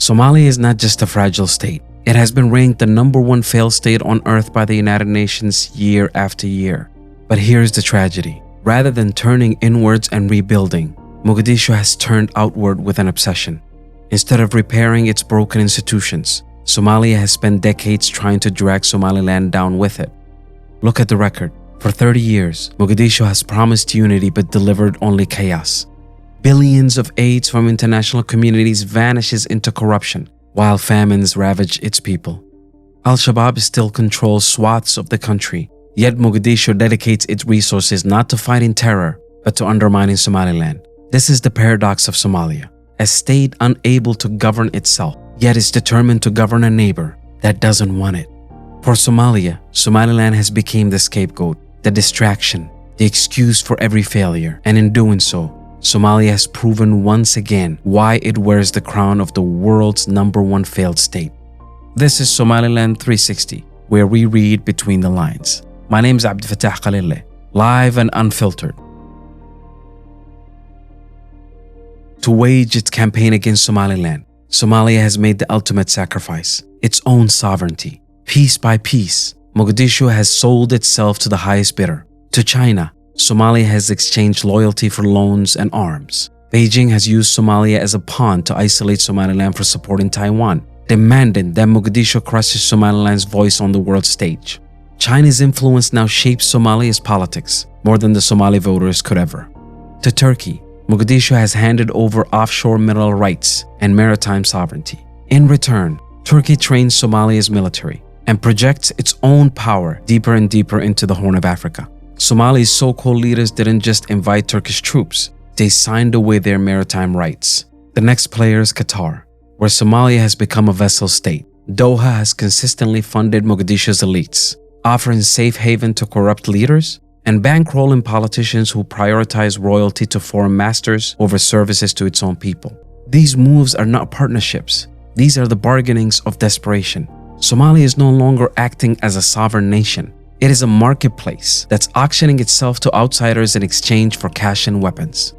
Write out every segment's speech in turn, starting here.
Somalia is not just a fragile state. It has been ranked the #1 failed state on earth by the United Nations year after year. But here's the tragedy. Rather than turning inwards and rebuilding, Mogadishu has turned outward with an obsession. Instead of repairing its broken institutions, Somalia has spent decades trying to drag Somaliland down with it. Look at the record. For 30 years, Mogadishu has promised unity but delivered only chaos. Billions of aids from international communities vanishes into corruption, while famines ravage its people. Al-Shabaab still controls swaths of the country, yet Mogadishu dedicates its resources not to fighting terror, but to undermining Somaliland. This is the paradox of Somalia, a state unable to govern itself, yet is determined to govern a neighbor that doesn't want it. For Somalia, Somaliland has become the scapegoat, the distraction, the excuse for every failure, and in doing so, Somalia has proven once again why it wears the crown of the world's #1 failed state. This is Somaliland 360, where we read between the lines. My name is Abdel Fattah Khalileh, live and unfiltered. To wage its campaign against Somaliland, Somalia has made the ultimate sacrifice, its own sovereignty. Piece by piece, Mogadishu has sold itself to the highest bidder. To China, Somalia has exchanged loyalty for loans and arms. Beijing has used Somalia as a pawn to isolate Somaliland for supporting Taiwan, demanding that Mogadishu crushes Somaliland's voice on the world stage. China's influence now shapes Somalia's politics more than the Somali voters could ever. To Turkey, Mogadishu has handed over offshore mineral rights and maritime sovereignty. In return, Turkey trains Somalia's military and projects its own power deeper and deeper into the Horn of Africa. Somali's so-called leaders didn't just invite Turkish troops, they signed away their maritime rights. The next player is Qatar, where Somalia has become a vassal state. Doha has consistently funded Mogadishu's elites, offering safe haven to corrupt leaders and bankrolling politicians who prioritize royalty to foreign masters over services to its own people. These moves are not partnerships. These are the bargainings of desperation. Somalia is no longer acting as a sovereign nation. It is a marketplace that's auctioning itself to outsiders in exchange for cash and weapons.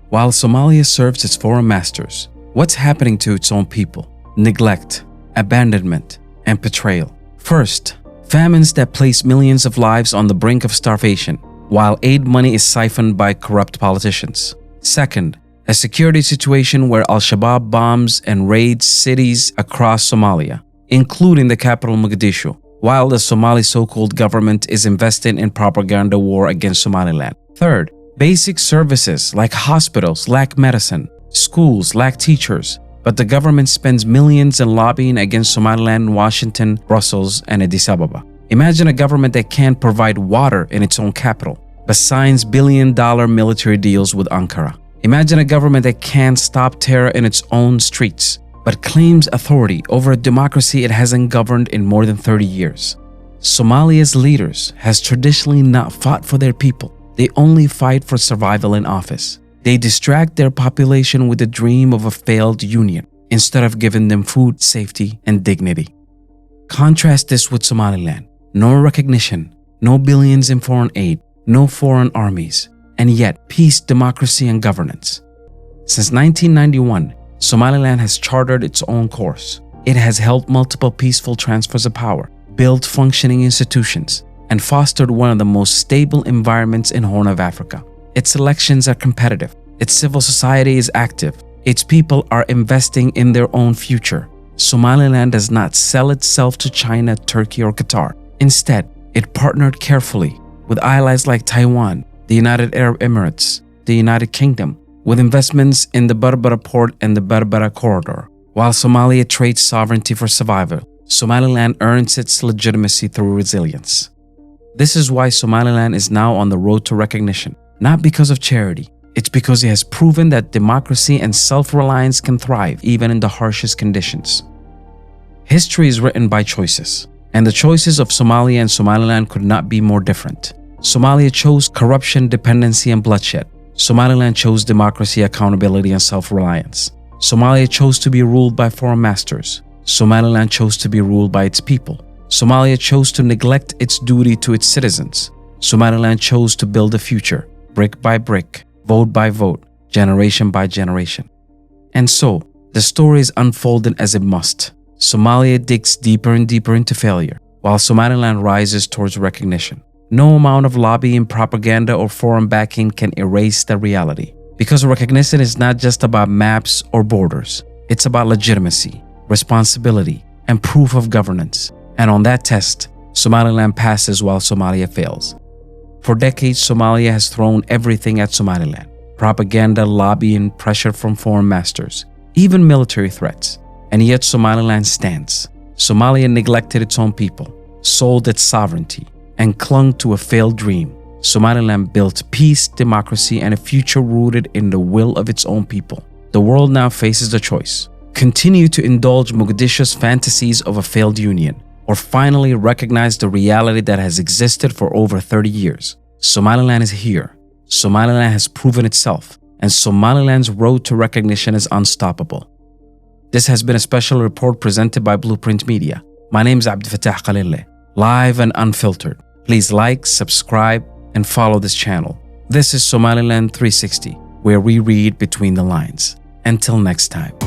While Somalia serves its foreign masters, what's happening to its own people? Neglect, abandonment, and betrayal. First, famines that place millions of lives on the brink of starvation, while aid money is siphoned by corrupt politicians. Second, a security situation where Al-Shabaab bombs and raids cities across Somalia, including the capital Mogadishu, while the Somali so-called government is investing in propaganda war against Somaliland. Third, basic services like hospitals lack medicine, schools lack teachers, but the government spends millions in lobbying against Somaliland in Washington, Brussels, and Addis Ababa. Imagine a government that can't provide water in its own capital, but signs billion-dollar military deals with Ankara. Imagine a government that can't stop terror in its own streets, but claims authority over a democracy it hasn't governed in more than 30 years. Somalia's leaders has traditionally not fought for their people. They only fight for survival in office. They distract their population with the dream of a failed union instead of giving them food, safety, and dignity. Contrast this with Somaliland. No recognition, no billions in foreign aid, no foreign armies, and yet peace, democracy, and governance. Since 1991, Somaliland has chartered its own course. It has held multiple peaceful transfers of power, built functioning institutions, and fostered one of the most stable environments in Horn of Africa. Its elections are competitive. Its civil society is active. Its people are investing in their own future. Somaliland does not sell itself to China, Turkey, or Qatar. Instead, it partnered carefully with allies like Taiwan, the United Arab Emirates, the United Kingdom, with investments in the Berbera port and the Berbera corridor. While Somalia trades sovereignty for survival, Somaliland earns its legitimacy through resilience. This is why Somaliland is now on the road to recognition, not because of charity. It's because it has proven that democracy and self-reliance can thrive even in the harshest conditions. History is written by choices, and the choices of Somalia and Somaliland could not be more different. Somalia chose corruption, dependency, and bloodshed. Somaliland chose democracy, accountability, and self-reliance. Somalia chose to be ruled by foreign masters. Somaliland chose to be ruled by its people. Somalia chose to neglect its duty to its citizens. Somaliland chose to build a future, brick by brick, vote by vote, generation by generation. And so, The story is unfolding as it must. Somalia digs deeper and deeper into failure, while Somaliland rises towards recognition. No amount of lobbying, propaganda, or foreign backing can erase the reality. Because recognition is not just about maps or borders. It's about legitimacy, responsibility, and proof of governance. And on that test, Somaliland passes while Somalia fails. For decades, Somalia has thrown everything at Somaliland. Propaganda, lobbying, pressure from foreign masters, even military threats. And yet Somaliland stands. Somalia neglected its own people, sold its sovereignty, and clung to a failed dream. Somaliland built peace, democracy, and a future rooted in the will of its own people. The world now faces a choice. Continue to indulge Mogadishu's fantasies of a failed union, or finally recognize the reality that has existed for over 30 years. Somaliland is here. Somaliland has proven itself, and Somaliland's road to recognition is unstoppable. This has been a special report presented by Blueprint Media. My name is Abdel Fattah Khalileh, live and unfiltered. Please like, subscribe, and follow this channel. This is Somaliland 360, where we read between the lines. Until next time.